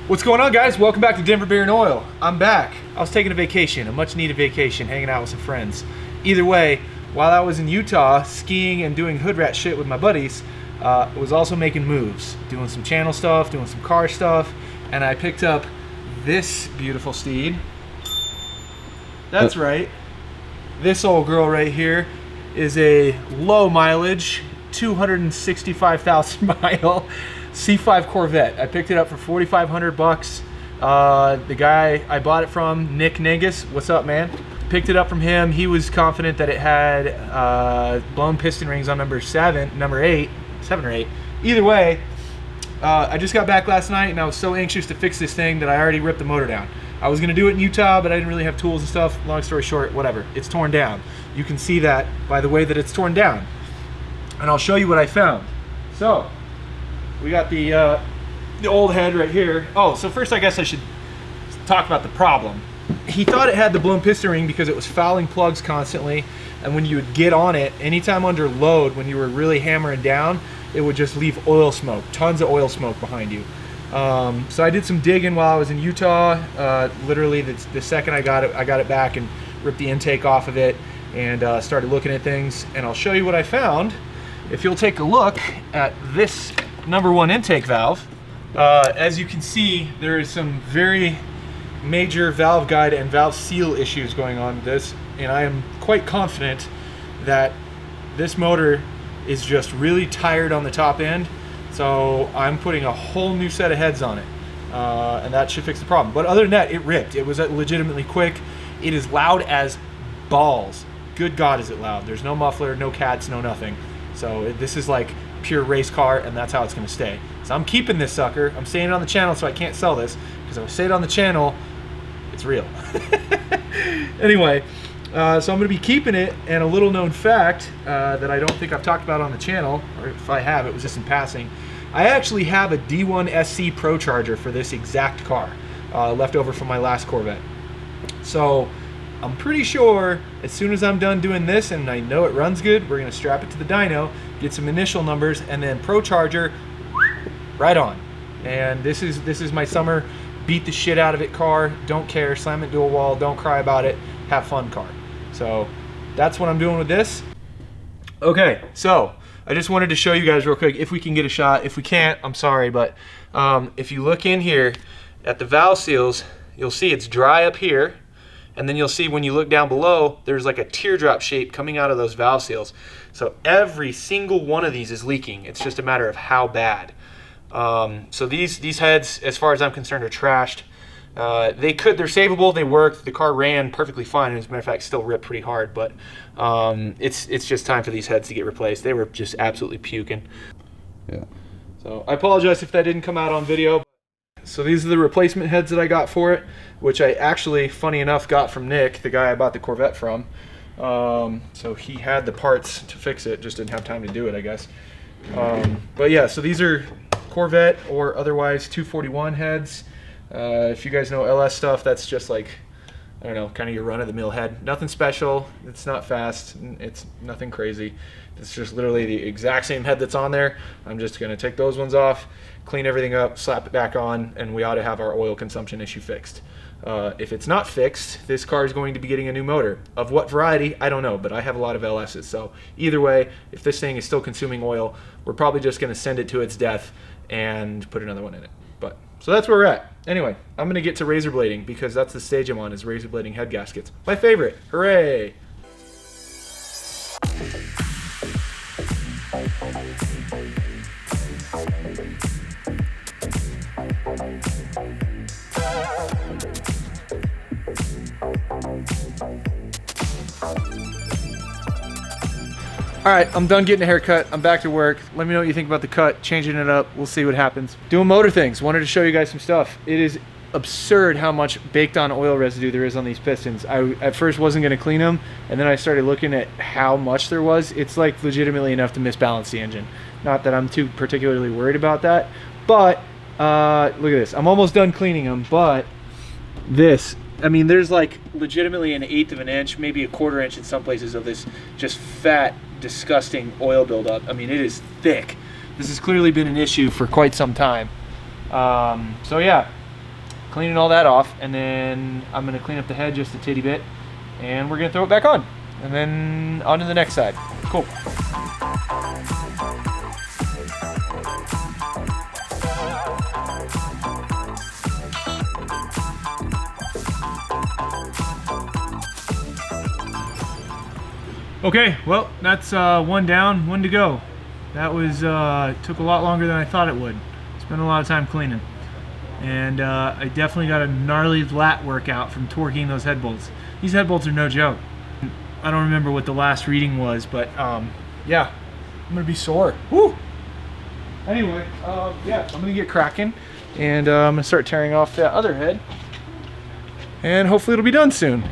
What's going on, guys? Welcome back to Denver Beer and Oil. I'm back. I was taking a vacation, a much needed vacation, hanging out with some friends. Either way, while I was in Utah skiing and doing hood rat shit with my buddies, I was also making moves, doing some channel stuff, doing some car stuff, and I picked up this beautiful steed. That's right. This old girl right here is a low mileage, 265,000 mile C5 Corvette. I picked it up for 4,500 bucks. The guy I bought it from, Nick Negus, what's up, man? Picked it up from him. He was confident that it had blown piston rings on number 7 or 8. Either way, I just got back last night and I was so anxious to fix this thing that I already ripped the motor down. I was gonna do it in Utah, but I didn't really have tools and stuff. Long story short, whatever. It's torn down. You can see that by the way that it's torn down. And I'll show you what I found. So, we got the old head right here. Oh, so first I guess I should talk about the problem. He thought it had the blown piston ring because it was fouling plugs constantly, and when you would get on it, anytime under load, when you were really hammering down, it would just leave oil smoke, tons of oil smoke behind you. So I did some digging while I was in Utah. Literally the second I got it back and ripped the intake off of it and started looking at things, and I'll show you what I found. If you'll take a look at this number 1 intake valve, as you can see, there is some very major valve guide and valve seal issues going on with this, and I am quite confident that this motor is just really tired on the top end, so I'm putting a whole new set of heads on it, and that should fix the problem. But other than that, it ripped. It was legitimately quick. It is loud as balls. Good God, is it loud. There's no muffler, no cats, no nothing. So this is like pure race car, and that's how it's going to stay. So I'm keeping this sucker. I'm saying it on the channel, so I can't sell this, because if I say it on the channel, it's real. Anyway, so I'm going to be keeping it, and a little known fact that I don't think I've talked about on the channel, or if I have, it was just in passing. I actually have a D1 SC Pro Charger for this exact car, left over from my last Corvette. So I'm pretty sure as soon as I'm done doing this and I know it runs good, we're going to strap it to the dyno, get some initial numbers, and then Pro Charger right on. And this is my summer beat the shit out of it car, don't care, slam it to a wall, don't cry about it, have fun car. So that's what I'm doing with this. Okay, so I just wanted to show you guys real quick if we can get a shot. If we can't, I'm sorry, but if you look in here at the valve seals, you'll see it's dry up here. And then you'll see when you look down below, there's like a teardrop shape coming out of those valve seals. So every single one of these is leaking. It's just a matter of how bad. So these heads, as far as I'm concerned, are trashed. They're savable, they work. The car ran perfectly fine, and as a matter of fact, still ripped pretty hard. But it's just time for these heads to get replaced. They were just absolutely puking. Yeah. So I apologize if that didn't come out on video. So these are the replacement heads that I got for it, which I actually, funny enough, got from Nick, the guy I bought the Corvette from. So he had the parts to fix it, just didn't have time to do it, I guess. But yeah, so these are Corvette or otherwise 241 heads. If you guys know LS stuff, that's just like, I don't know, kind of your run-of-the-mill head. Nothing special, it's not fast, it's nothing crazy. It's just literally the exact same head that's on there. I'm just gonna take those ones off, clean everything up, slap it back on, and we ought to have our oil consumption issue fixed. If it's not fixed, this car is going to be getting a new motor. Of what variety, I don't know, but I have a lot of LSs. So either way, if this thing is still consuming oil, we're probably just gonna send it to its death and put another one in it. But so that's where we're at. Anyway, I'm gonna get to razor blading because that's the stage I'm on, is razor blading head gaskets. My favorite, hooray! All right, I'm done getting a haircut. I'm back to work. Let me know what you think about the cut, changing it up. We'll see what happens. Doing motor things. Wanted to show you guys some stuff. It is absurd how much baked on oil residue there is on these pistons. I at first wasn't gonna clean them, and then I started looking at how much there was. It's like legitimately enough to misbalance the engine. Not that I'm too particularly worried about that, but look at this. I'm almost done cleaning them, but this, I mean, there's like legitimately an 1/8 of an inch, maybe a 1/4 inch in some places of this just fat, disgusting oil buildup. I mean, it is thick. This has clearly been an issue for quite some time. So yeah, cleaning all that off, and then I'm gonna clean up the head just a titty bit, and we're gonna throw it back on, and then on to the next side. Cool. Okay, well, that's one down, one to go. That was took a lot longer than I thought it would. Spent a lot of time cleaning. And I definitely got a gnarly lat workout from torquing those head bolts. These head bolts are no joke. I don't remember what the last reading was, but yeah, I'm gonna be sore. Woo! Anyway, yeah, I'm gonna get cracking, and I'm gonna start tearing off that other head, and hopefully it'll be done soon.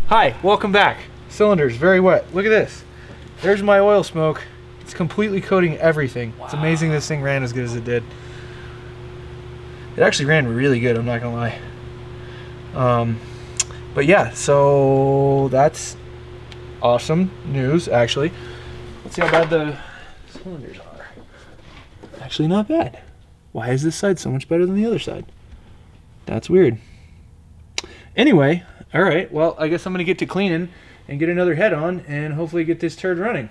Hi, welcome back. Cylinder's very wet. Look at this. There's my oil smoke. It's completely coating everything. Wow. It's amazing this thing ran as good as it did. It actually ran really good, I'm not gonna lie. But yeah, so that's awesome news, actually. Let's see how bad the cylinders are. Actually not bad. Why is this side so much better than the other side? That's weird. Anyway, all right, well, I guess I'm gonna get to cleaning and get another head on and hopefully get this turd running.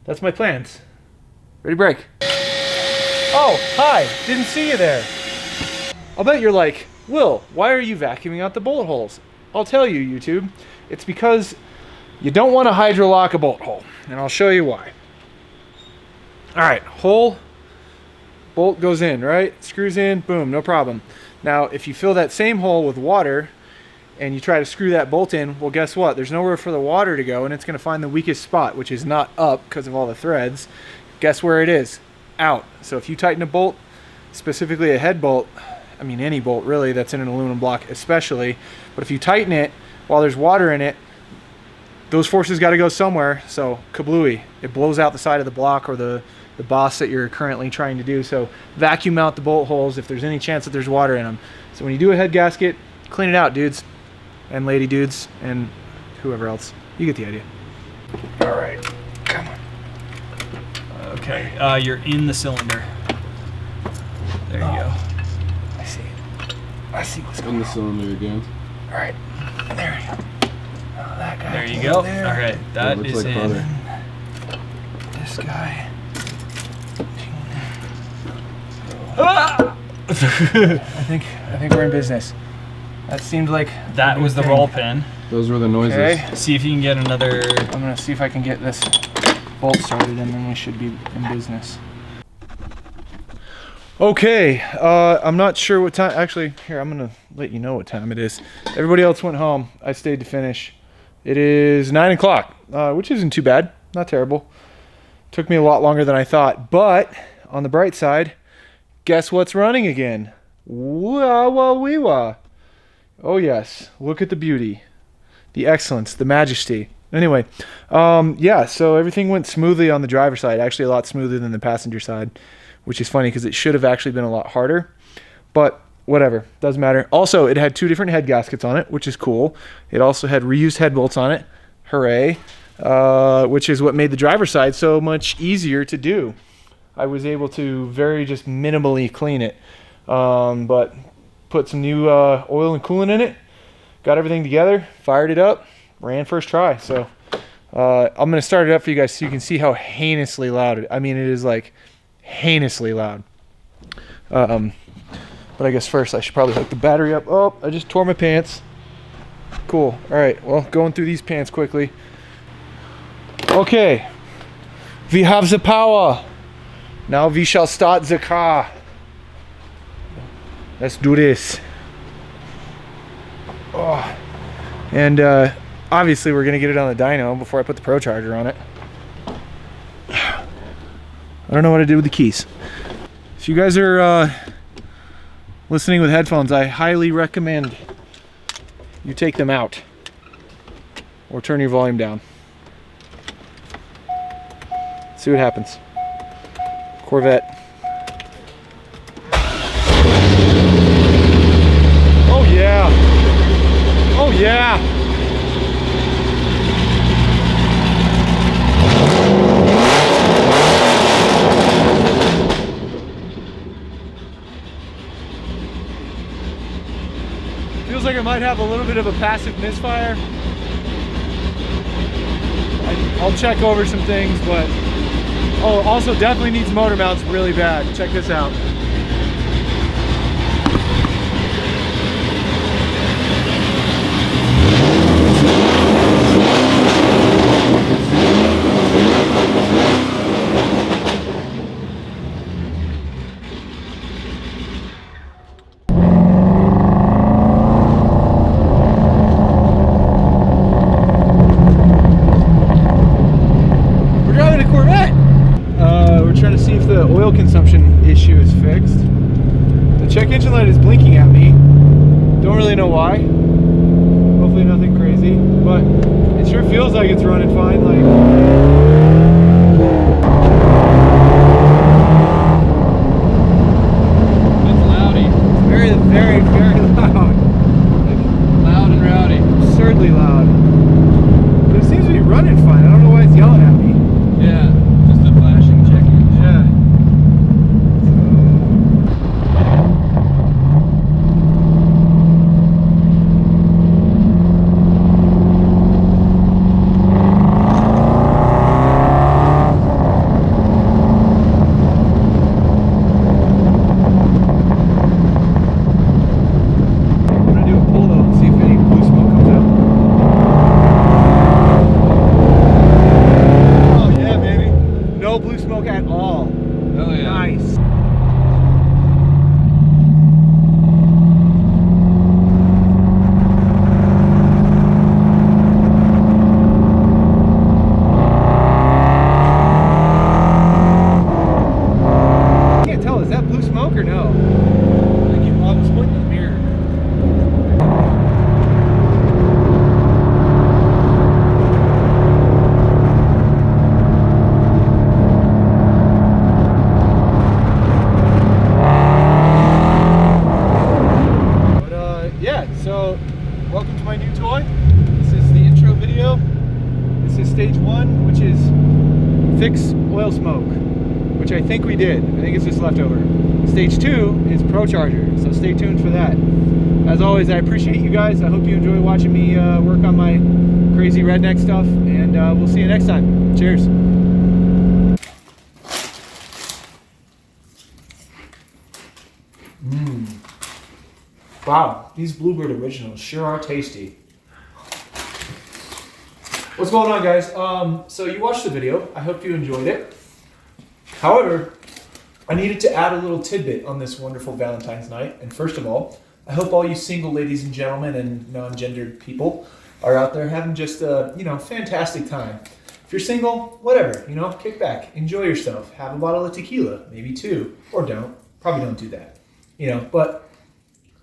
That's my plans. Ready, break. Oh, hi, didn't see you there. I'll bet you're like, Will, why are you vacuuming out the bolt holes? I'll tell you, YouTube, it's because you don't want to hydrolock a bolt hole, and I'll show you why. All right, hole, bolt goes in, right? Screws in, boom, no problem. Now, if you fill that same hole with water and you try to screw that bolt in, well, guess what? There's nowhere for the water to go, and it's going to find the weakest spot, which is not up because of all the threads. Guess where it is? Out. So if you tighten a bolt, specifically a head bolt, I mean any bolt really that's in an aluminum block especially, but if you tighten it while there's water in it, those forces got to go somewhere, so kablooey. It blows out the side of the block or the boss that you're currently trying to do. So vacuum out the bolt holes if there's any chance that there's water in them. So when you do a head gasket, clean it out, dudes and lady dudes and whoever else. You get the idea. All right, come on. Okay, you're in the cylinder. There you go. I see what's In going the on. cylinder again. All right, there you go. Oh, that guy. There you go. There. All right, that looks is like in. butter. This guy. Ah! I think we're in business. That seemed like That was the roll pin. Those were the noises. Okay. See if you can get another. I'm gonna see if I can get this bolt started, and then we should be in business. Okay, I'm not sure what time. Actually, here, I'm gonna let you know what time it is. Everybody else went home. I stayed to finish. It is 9 o'clock, which isn't too bad. Not terrible. Took me a lot longer than I thought, but on the bright side, guess what's running again? Wah-wah-wee-wah. Oh yes, look at the beauty, the excellence, the majesty. Anyway, yeah, so everything went smoothly on the driver's side, actually a lot smoother than the passenger side, which is funny because it should have actually been a lot harder, but whatever, doesn't matter. Also, it had 2 different head gaskets on it, which is cool. It also had reused head bolts on it, hooray, which is what made the driver's side so much easier to do. I was able to very just minimally clean it, but put some new oil and coolant in it, got everything together, fired it up, ran first try. So I'm going to start it up for you guys so you can see how heinously loud I mean, it is like heinously loud. But I guess first I should probably hook the battery up. Oh, I just tore my pants. Cool. All right, well, going through these pants quickly. Okay, we have the power. Now we shall start the car. Let's do this. Oh. And obviously we're gonna get it on the dyno before I put the Pro Charger on it. I don't know what I did with the keys. If you guys are listening with headphones, I highly recommend you take them out or turn your volume down. See what happens. Corvette. Oh yeah. Oh yeah. might have a little bit of a passive misfire. I'll check over some things, but oh, also definitely needs motor mounts really bad. Check this out. Corvette. We're trying to see if the oil consumption issue is fixed. The check engine light is blinking at me. Don't really know why. Hopefully nothing crazy, but it sure feels like it's running fine. Like It's loudy. very, very, very loud. Like, Loud and rowdy. absurdly loud. But it seems to be running fine. I don't know why it's yelling at me. Yeah, just a flashing check engine. Yeah. I'm gonna do a pull though and see if any blue smoke comes out. Oh yeah, baby. No blue smoke at all. Oh yeah. Nice. Can't tell, is that blue smoke or no? I'm splitting the mirror. Yeah, so welcome to my new toy. This is the intro video. This is stage 1, which is fix oil smoke, which I think we did. I think it's just leftover. Stage 2 is Pro Charger, so stay tuned for that. As always, I appreciate you guys. I hope you enjoy watching me work on my crazy redneck stuff, and we'll see you next time. Cheers. Wow, these Bluebird Originals sure are tasty. What's going on, guys? So you watched the video. I hope you enjoyed it. However, I needed to add a little tidbit on this wonderful Valentine's night. And first of all, I hope all you single ladies and gentlemen and non-gendered people are out there having just a, fantastic time. If you're single, whatever, kick back, enjoy yourself, have a bottle of tequila, maybe 2, or don't. Probably don't do that, but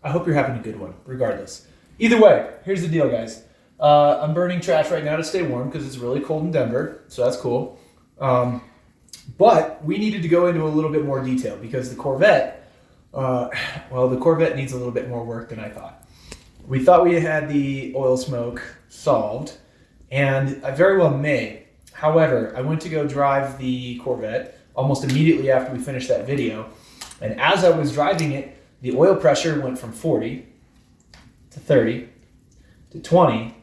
I hope you're having a good one, regardless. Either way, here's the deal, guys. I'm burning trash right now to stay warm because it's really cold in Denver, so that's cool. But we needed to go into a little bit more detail because the Corvette, the Corvette needs a little bit more work than I thought. We thought we had the oil smoke solved, and I very well may. However, I went to go drive the Corvette almost immediately after we finished that video, and as I was driving it, the oil pressure went from 40 to 30 to 20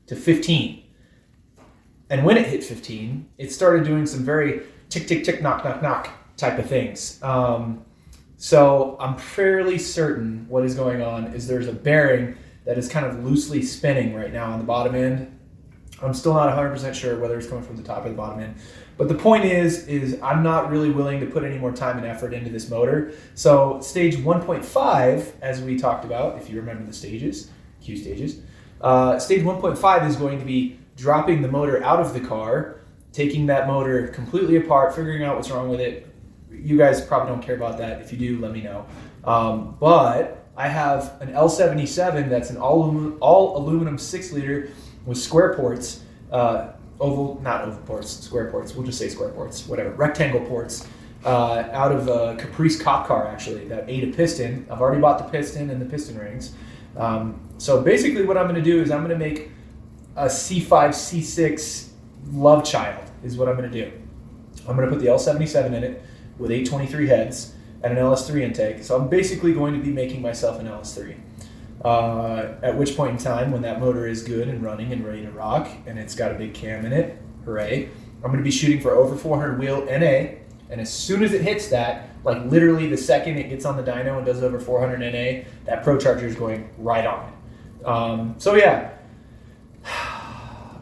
to 15. And when it hit 15, it started doing some very tick, tick, tick, knock, knock, knock type of things. So I'm fairly certain what is going on is there's a bearing that is kind of loosely spinning right now on the bottom end. I'm still not 100% sure whether it's coming from the top or the bottom end. But the point is I'm not really willing to put any more time and effort into this motor. So stage 1.5, as we talked about, if you remember the stages, Q stages, stage 1.5 is going to be dropping the motor out of the car, taking that motor completely apart, figuring out what's wrong with it. You guys probably don't care about that. If you do, let me know. But I have an L77 that's an all aluminum 6-liter with square ports, not oval ports, square ports. We'll just say square ports, whatever, rectangle ports, out of a Caprice cop car actually that ate a piston. I've already bought the piston and the piston rings. So basically what I'm going to do is I'm going to make a C5, C6 love child is what I'm going to do. I'm going to put the L77 in it with 823 heads and an LS3 intake. So I'm basically going to be making myself an LS3. At which point in time, when that motor is good and running and ready to rock, and it's got a big cam in it, hooray, I'm going to be shooting for over 400 wheel NA, and as soon as it hits that, like literally the second it gets on the dyno and does over 400 NA, that Pro Charger is going right on it. So yeah,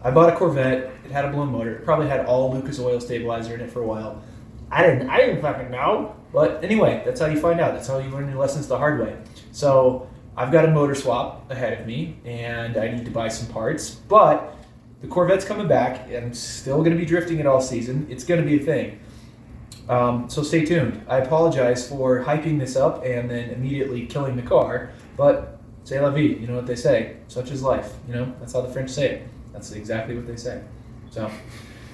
I bought a Corvette. It had a blown motor. It probably had all Lucas oil stabilizer in it for a while. I didn't fucking know. But anyway, that's how you find out. That's how you learn your lessons the hard way. So I've got a motor swap ahead of me, and I need to buy some parts. But the Corvette's coming back. I'm still going to be drifting it all season. It's going to be a thing. So stay tuned. I apologize for hyping this up and then immediately killing the car, but c'est la vie. You know what they say. Such is life. You know, that's how the French say it. That's exactly what they say. So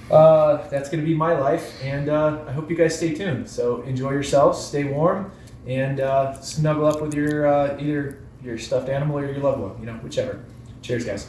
that's going to be my life, and I hope you guys stay tuned. So enjoy yourselves, stay warm, and snuggle up with your either your stuffed animal or your loved one, you know, whichever. Cheers, guys.